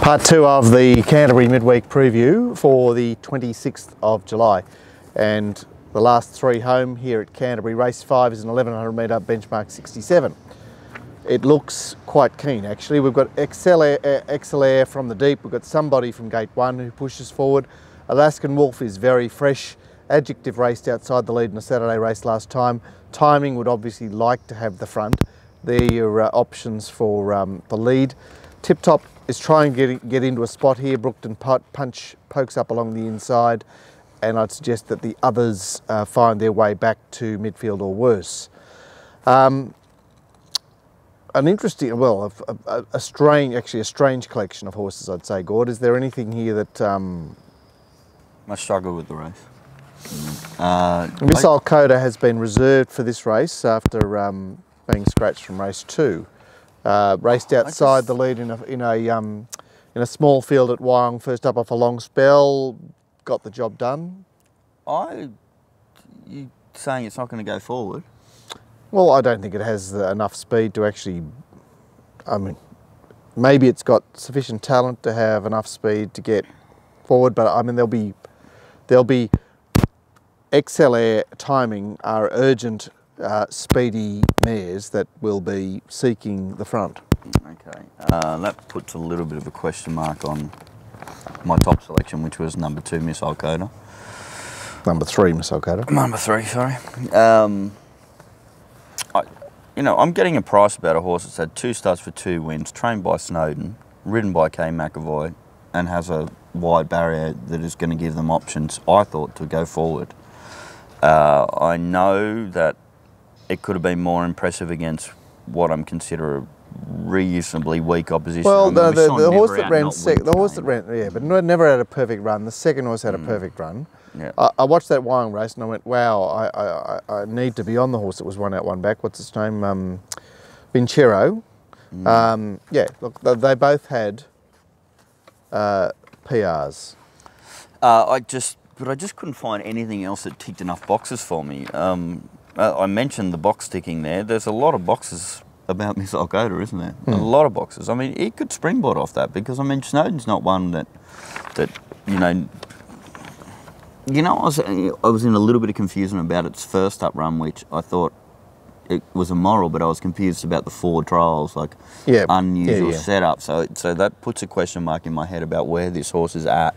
Part 2 of the Canterbury midweek preview for the 26th of July, and the last 3 home here at Canterbury. Race 5 is an 1100 metre benchmark 67. It looks quite keen actually. We've got Excel Air from the deep, we've got Somebody from gate 1 who pushes forward. Alaskan Wolf is very fresh. Adjective raced outside the lead in a Saturday race last time. Timing would obviously like to have the front. There are your options for the lead. Tip Top is trying to get into a spot here. Brookton Punch pokes up along the inside, and I'd suggest that the others find their way back to midfield or worse. An interesting, well, a strange collection of horses, I'd say, Gord. Is there anything here that... I struggle with the race. Missile Coda has been reserved for this race after being scratched from race 2. Raced outside the lead in a small field at Wyong, first up off a long spell, got the job done. You saying it's not going to go forward? Well, I don't think it has enough speed to actually, I mean, maybe it's got sufficient talent to have enough speed to get forward, but I mean, there'll be Excel Air Timing are urgent, speedy mares that will be seeking the front. Okay, that puts a little bit of a question mark on my top selection, which was number 2, Missile Coda. Number 3, Missile Coda. Number 3, sorry. I'm getting a price about a horse that's had 2 starts for 2 wins, trained by Snowden, ridden by K. McAvoy, and has a wide barrier that is going to give them options, I thought, to go forward. I know that it could have been more impressive against what I'm considering reasonably weak opposition. Well, I mean, the horse that ran, yeah, but never had a perfect run. The second horse had a perfect run. Yeah. I watched that Wyong race and I went, wow, I need to be on the horse that was 1 out 1 back. What's its name? Vincero. Yeah, look, they both had PRs. But I just couldn't find anything else that ticked enough boxes for me. I mentioned the box ticking there. There's a lot of boxes about Missile Coda, isn't there? A lot of boxes. I mean, it could springboard off that because, I mean, Snowden's not one that I was in a little bit of confusion about its first up run, which I thought it was immoral, but I was confused about the 4 trials, like unusual setup. So that puts a question mark in my head about where this horse is at.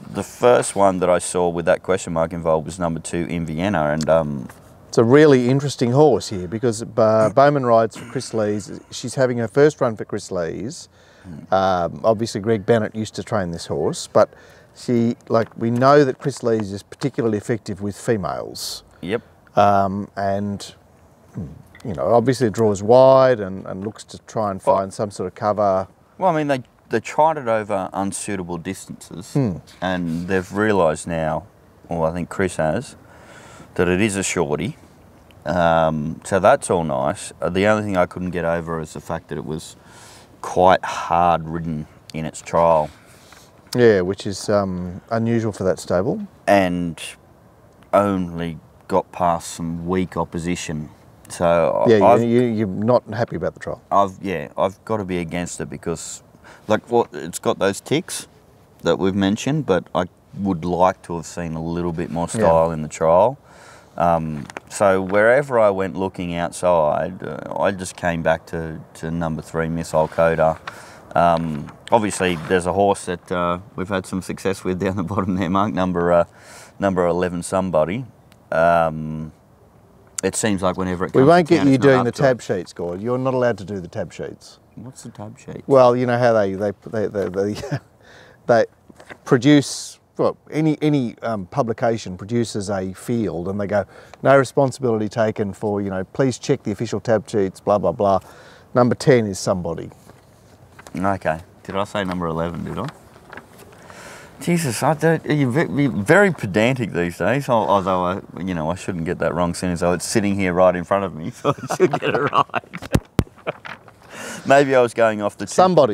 The first one that I saw with that question mark involved was number 2 in Vienna, and it's a really interesting horse here because Bowman rides for Chris Lees. She's having her first run for Chris Lees. Obviously, Greg Bennett used to train this horse, but we know that Chris Lees is particularly effective with females. Yep. And obviously it draws wide and looks to try and find some sort of cover. Well, I mean, they tried it over unsuitable distances, and they've realised now, or I think Chris has, that it is a shorty. So that's all nice. The only thing I couldn't get over is the fact that it was quite hard ridden in its trial. Yeah, which is unusual for that stable. And only got past some weak opposition. So yeah, you're not happy about the trial. I've got to be against it because, it's got those ticks that we've mentioned, but I would like to have seen a little bit more style in the trial. So wherever I went looking outside, I just came back to number 3, Missile Coda. Obviously, there's a horse that we've had some success with down the bottom there, Mark, number 11, Somebody. It seems like whenever it comes we won't to get CANT, you doing the tab sheets, Gord. You're not allowed to do the tab sheets. What's the tab sheet? Well, you know how they produce. Well, any publication produces a field, and they go, no responsibility taken for, please check the official tab sheets, blah blah blah. Number 10 is Somebody. Okay. Did I say number 11? Did I? Jesus, you're very pedantic these days. Although I shouldn't get that wrong, seeing as though it's sitting here right in front of me, so I should get it right. Maybe I was going off the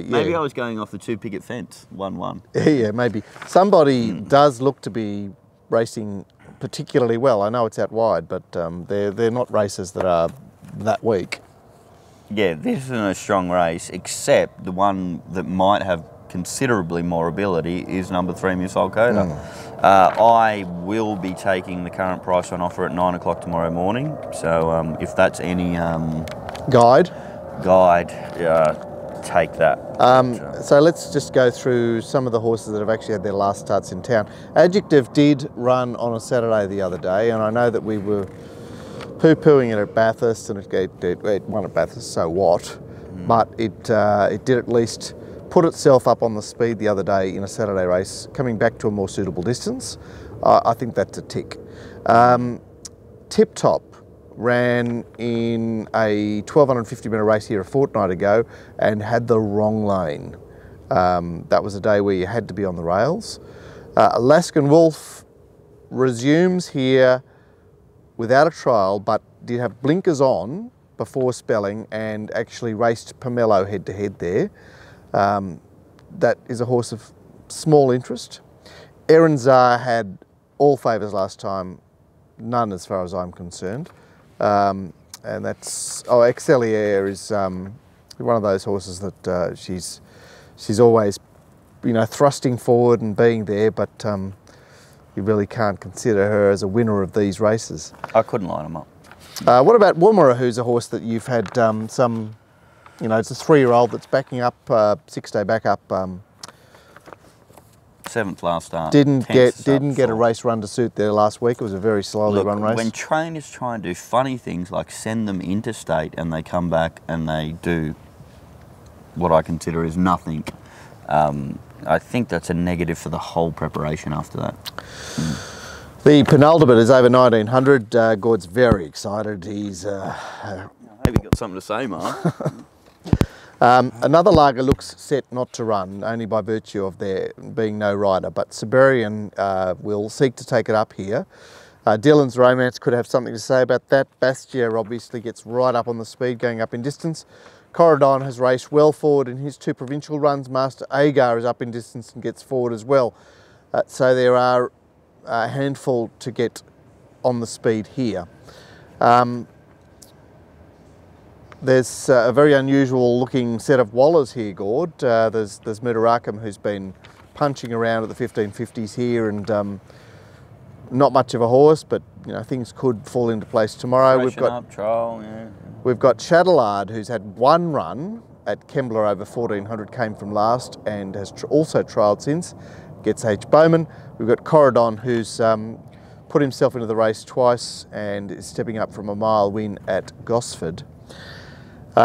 Maybe I was going off the 2-picket fence, 1-1. Yeah, maybe. Somebody does look to be racing particularly well. I know it's out wide, but they're not races that are that weak. yeah, this isn't a strong race, except the one that might have considerably more ability is number 3, Missile Coda. I will be taking the current price on offer at 9 o'clock tomorrow morning. So if that's any Guide, take that. So let's just go through some of the horses that have actually had their last starts in town. Adjective did run on a Saturday the other day, and I know that we were poo-pooing it at Bathurst, and it won at Bathurst, so what? But it did at least put itself up on the speed the other day in a Saturday race, coming back to a more suitable distance. I think that's a tick. Tip Top ran in a 1250 metre race here a fortnight ago and had the wrong lane. That was a day where you had to be on the rails. Alaskan Wolf resumes here without a trial, but did have blinkers on before spelling and actually raced Pomelo head to head there. That is a horse of small interest. Erin Zar had all favours last time, none as far as I'm concerned. And that's, Excelier is one of those horses that she's always, you know, thrusting forward and being there, but you really can't consider her as a winner of these races. I couldn't line them up. What about Woomera, who's a horse that you've had some, you know, it's a 3-year-old that's backing up, 6-day backup. 7th last start. Didn't get a race run to suit there last week. It was a very slowly run race. When trainers try and do funny things like send them interstate and they come back and they do what I consider is nothing, I think that's a negative for the whole preparation after that. The penultimate is over 1900. Gord's very excited. He's maybe got something to say, Mark. another lager looks set not to run, only by virtue of there being no rider, but Siberian will seek to take it up here. Dylan's Romance could have something to say about that. Bastia obviously gets right up on the speed, going up in distance. Corridon has raced well forward in his 2 provincial runs. Master Agar is up in distance and gets forward as well. So there are a handful to get on the speed here. There's a very unusual looking set of Wallers here, Gord. There's Mudarakam, who's been punching around at the 1550s here, and not much of a horse, but you know, things could fall into place tomorrow. We've got Shadowlard, who's had 1 run at Kembla over 1400, came from last and has also trialled since, gets H. Bowman. We've got Corridon, who's put himself into the race twice and is stepping up from a mile win at Gosford. You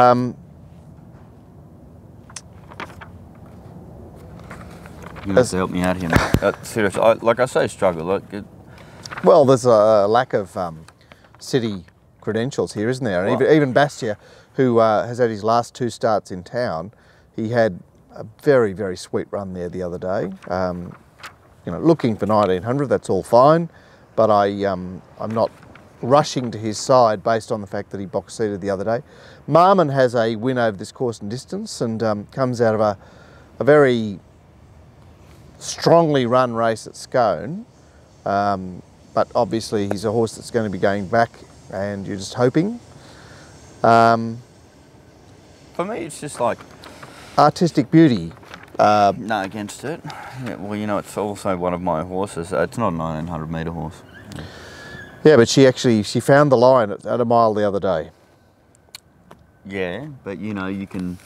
have to help me out here, mate. Seriously, like I say, struggle. Well, there's a lack of city credentials here, isn't there? And even Bastia, who has had his last 2 starts in town, he had a very, very sweet run there the other day. You know, looking for 1900, that's all fine, but I'm not rushing to his side based on the fact that he box seated the other day. Marmon has a win over this course and distance and comes out of a very strongly run race at Scone, but obviously he's a horse that's going to be going back and you're just hoping. For me, it's just like Artistic Beauty. No, against it. Yeah, well, you know, it's also one of my horses. It's not a 1900 metre horse. Yeah, but she found the line at a mile the other day. Yeah, but you know, you can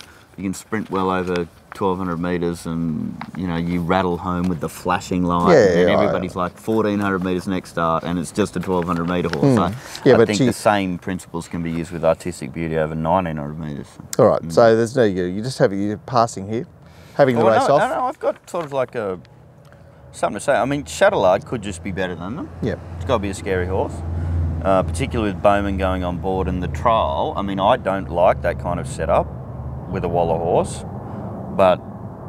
sprint well over 1200 metres and you know, you rattle home with the flashing light, and everybody's like 1400 metres next start and it's just a 1200 metre horse. So yeah, I think the same principles can be used with Artistic Beauty over 1900 metres. All right, so there's no, you just have you passing here, having the race off. No, I've got sort of like something to say. I mean, Shadowlard could just be better than them. Yeah. It's got to be a scary horse. Particularly with Bowman going on board in the trial. I mean, I don't like that kind of setup with a Waller horse, but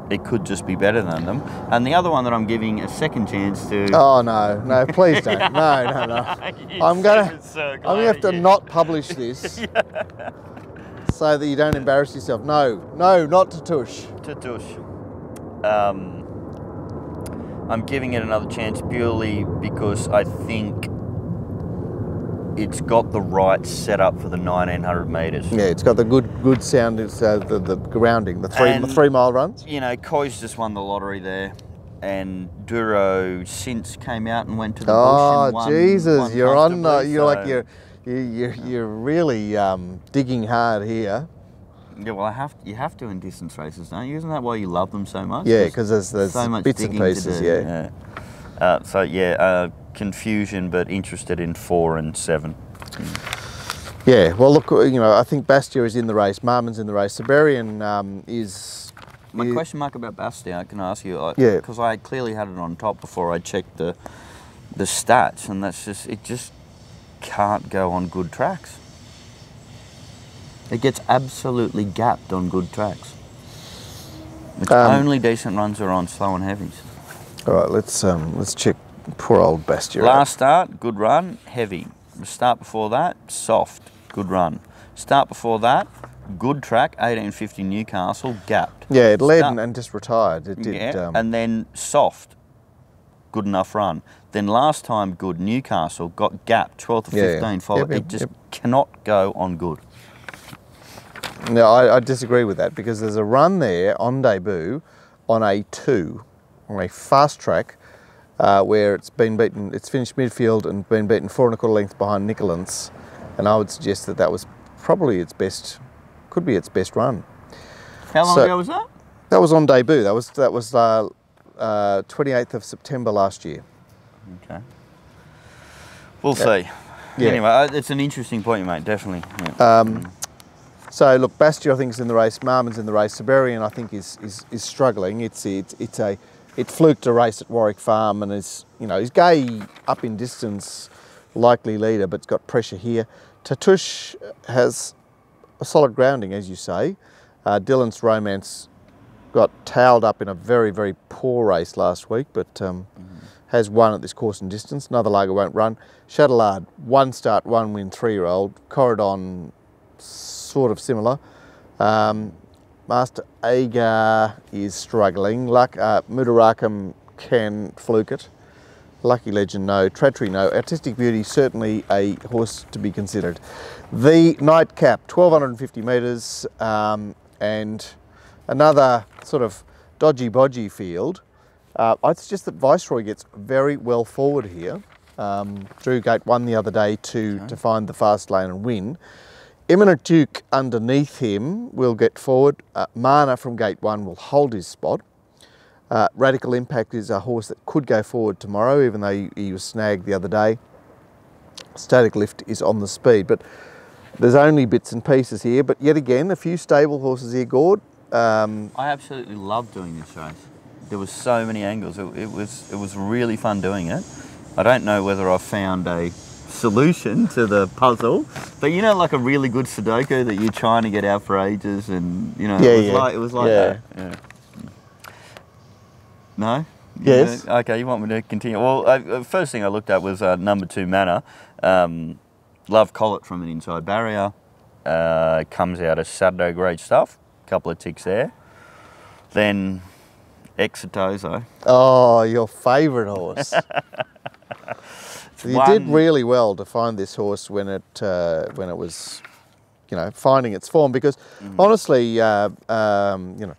it could just be better than them. And the other one that I'm giving a second chance to... Oh, no, please don't. No. I'm going to have to not publish this so that you don't embarrass yourself. No, not Tatouche. Tatouche. I'm giving it another chance purely because I think it's got the right setup for the 1900 metres. Yeah, it's got the good sound. It's the grounding, the 3 mile runs. You know, Coy's just won the lottery there, and Duro since came out and went to the bush and won. Jesus, you're on. You're so, like you're really digging hard here. Yeah, well, you have to in distance races, don't you? Isn't that why you love them so much? Yeah, because there's so much bits and pieces. Confusion, but interested in 4 and 7. Yeah, well, look, you know, I think Bastia is in the race, Marmon's in the race, Siberian is... My question mark about Bastia, I can ask you, yeah, because I clearly had it on top before I checked the stats, and it just can't go on good tracks. It gets absolutely gapped on good tracks. Its only decent runs are on slow and heavies. All right, let's check poor old Bastia. Last start, good run, heavy. The start before that, soft, good run. Start before that, good track, 1850 Newcastle, gapped. Yeah, it led and just retired. It did. Yeah, and then soft, good enough run. Then last time, good, Newcastle, got gapped, 12 to 15, followed. It just cannot go on good. No, I disagree with that, because there's a run there on debut on a 2, on a fast track, where it's been beaten, it's finished midfield and been beaten 4 1/4 lengths behind Nicolens, and I would suggest that was probably its best, could be its best run. How long ago was that? That was on debut. That was 28th of September last year. Okay. We'll see. Yeah. Anyway, it's an interesting point you make, definitely. Yeah. So look, Bastia I think is in the race, Marmon's in the race, Siberian I think is struggling. It fluked a race at Warwick Farm and is, you know, he's gay up in distance, likely leader, but it's got pressure here. Tatouche has a solid grounding, as you say. Dylan's Romance got towed up in a very, very poor race last week, but has won at this course and distance. Another lager won't run. Chatelard, 1 start, 1 win, 3-year-old. Corridon, sort of similar. Master Agar is struggling. Mudarakam can fluke it. Lucky Legend, no. Tratry, no. Artistic Beauty, certainly a horse to be considered. The Nightcap, 1250 metres, and another sort of dodgy-bodgy field. I suggest that Viceroy gets very well forward here. Drew Gate won the other day to find the fast lane and win. Eminent Duke underneath him will get forward. Mana from Gate 1 will hold his spot. Radical Impact is a horse that could go forward tomorrow, even though he was snagged the other day. Static Lift is on the speed, but there's only bits and pieces here. But yet again, a few stable horses here, Gord. I absolutely loved doing this race. There was so many angles. It was really fun doing it. I don't know whether I found a solution to the puzzle, but you know, like a really good Sudoku that you're trying to get out for ages, and you know, it was like that. Yeah. No? Yes. Yeah. Okay, you want me to continue? Well, first thing I looked at was number 2 Manor. Love Collet from an inside barrier. Comes out as Saturday grade stuff. Couple of ticks there. Then Exitoso. Oh, your favourite horse. You did really well to find this horse when it was, you know, finding its form, because honestly, you know,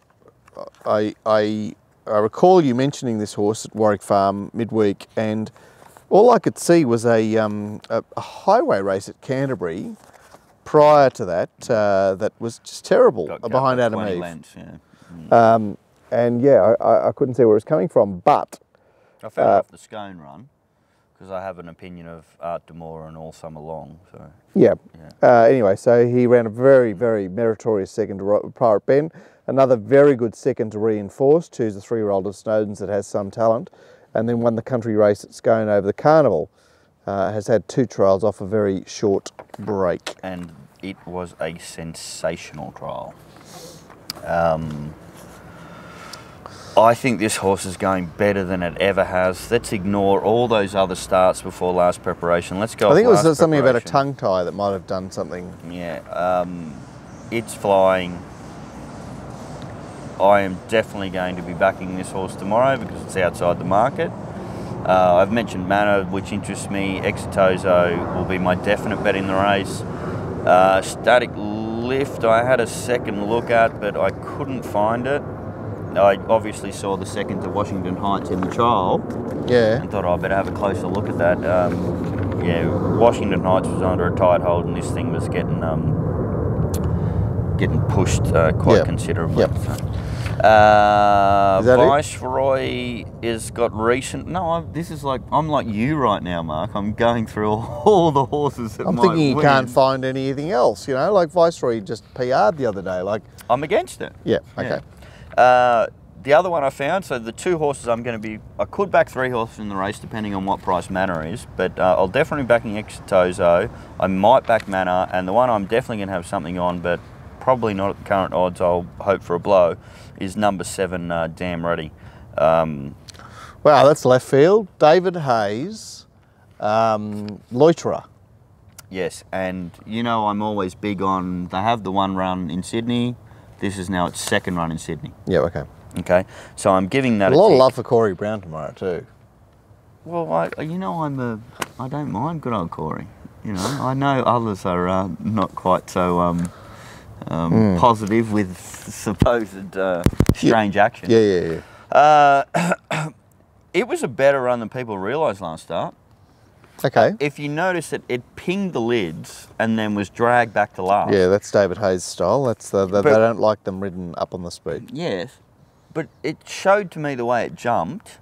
I recall you mentioning this horse at Warwick Farm midweek, and all I could see was a highway race at Canterbury prior to that that was just terrible behind Adam Eve. Lengths, yeah. And yeah, I couldn't see where it was coming from, but I found off the Scone run, because I have an opinion of Art Demore and All Summer Long. So yeah. Anyway, so he ran a very, very meritorious second to Pirate Ben. Another very good second to Reinforced, who's a 3-year-old of Snowden's that has some talent, and then won the country race at Scone over the Carnival. Has had 2 trials off a very short break. And it was a sensational trial. I think this horse is going better than it ever has. Let's ignore all those other starts before last preparation. Let's go. I think it was something about a tongue tie that might have done something. Yeah, it's flying. I am definitely going to be backing this horse tomorrow because it's outside the market. I've mentioned Manor, which interests me. Exitozo will be my definite bet in the race. Static Lift, I had a second look at, but I couldn't find it. I obviously saw the second to Washington Heights in the trial. Yeah. And thought, I better have a closer look at that. Yeah, Washington Heights was under a tight hold, and this thing was getting pushed quite considerably. Yep. So. Viceroy has got recent. No, this is like I'm like you right now, Mark. I'm going through all the horses that I'm might thinking you win. can't find anything else, you know, like Viceroy just PR'd the other day. Like, I'm against it. yeah, okay. Yeah. The other one I found, so the two horses I could back 3 horses in the race depending on what price Manor is, but I'll definitely backing Exitozo. I might back Manor, and the one I'm definitely going to have something on, but probably not at the current odds, I'll hope for a blow, is number 7, Damn Ready. Wow, that's left field. David Hayes, Loiterer. Yes, and you know I'm always big on, they have the one run in Sydney, this is now its second run in Sydney. Yeah, okay. Okay, so I'm giving that a lot tick. of love for Corey Brown tomorrow too. Well, I don't mind good old Corey. You know, I know others are not quite so positive with supposed strange action. Yeah. It was a better run than people realised last start. Okay. If you notice it pinged the lids and then was dragged back to last. Yeah, that's David Hayes' style. That's they don't like them ridden up on the speed. Yes, but it showed to me the way it jumped,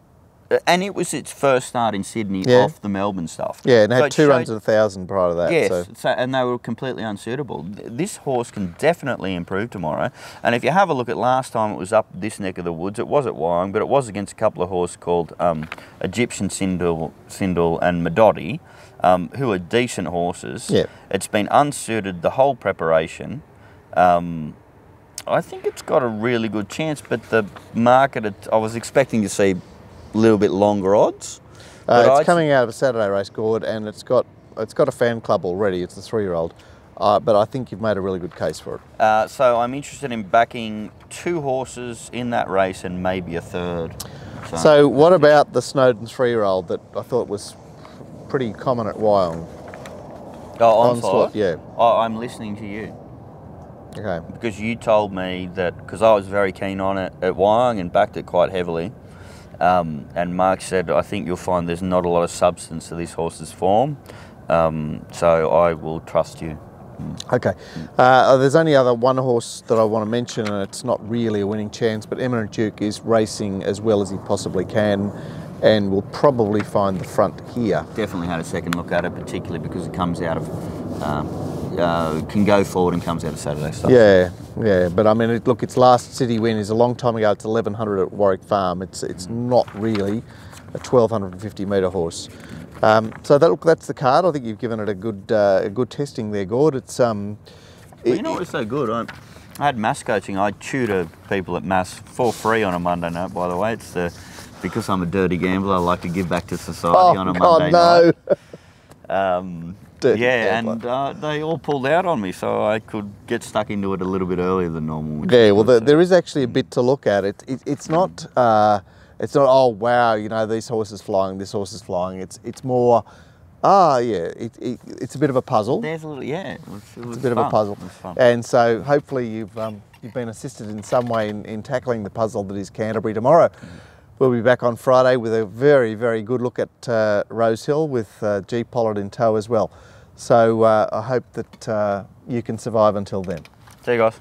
and it was its first start in Sydney off the Melbourne stuff. Yeah, and so had 2 runs at 1,000 prior to that. Yes, so, and they were completely unsuitable. This horse can definitely improve tomorrow. And if you have a look at last time it was up this neck of the woods, it was at Wyong, but it was against a couple of horses called Egyptian Sindel and Madotti, who are decent horses. Yeah. It's been unsuited the whole preparation. I think it's got a really good chance, but the market, I was expecting to see a little bit longer odds. It's coming out of a Saturday race, Gord, and it's got a fan club already. It's a 3-year-old, but I think you've made a really good case for it. So I'm interested in backing 2 horses in that race and maybe a third. So what about the Snowden 3-year-old that I thought was pretty common at Wyong? Oh, Onslaught? Yeah. I'm listening to you. Okay. Because you told me that, because I was very keen on it at Wyong and backed it quite heavily. And Mark said, I think you'll find there's not a lot of substance to this horse's form. So I will trust you. Okay. There's only one horse that I want to mention, and it's not really a winning chance, but Eminent Duke is racing as well as he possibly can and will probably find the front here. Definitely had a second look at it, particularly because it comes out of, can go forward and comes out of Saturday stuff. Yeah, but I mean, look, its last city win is a long time ago. It's 1100 at Warwick Farm. It's not really a 1250 metre horse. So that's the card. I think you've given it a good testing there, Gord. It's you know what's so good? I had mass coaching. I tutor people at mass for free on a Monday night. By the way, it's because I'm a dirty gambler. I like to give back to society on a Monday night. And they all pulled out on me, so I could get stuck into it a little bit earlier than normal. Yeah, well, there is actually a bit to look at. It's not. It's not, oh wow, you know, this horse is flying, this horse is flying. It's more, it's a bit of a puzzle. There's a little, it was a bit of a puzzle. It was fun. And so hopefully you've been assisted in some way in tackling the puzzle that is Canterbury tomorrow. We'll be back on Friday with a very, very good look at Rose Hill with G. Pollard in tow as well. So I hope that you can survive until then. See you guys.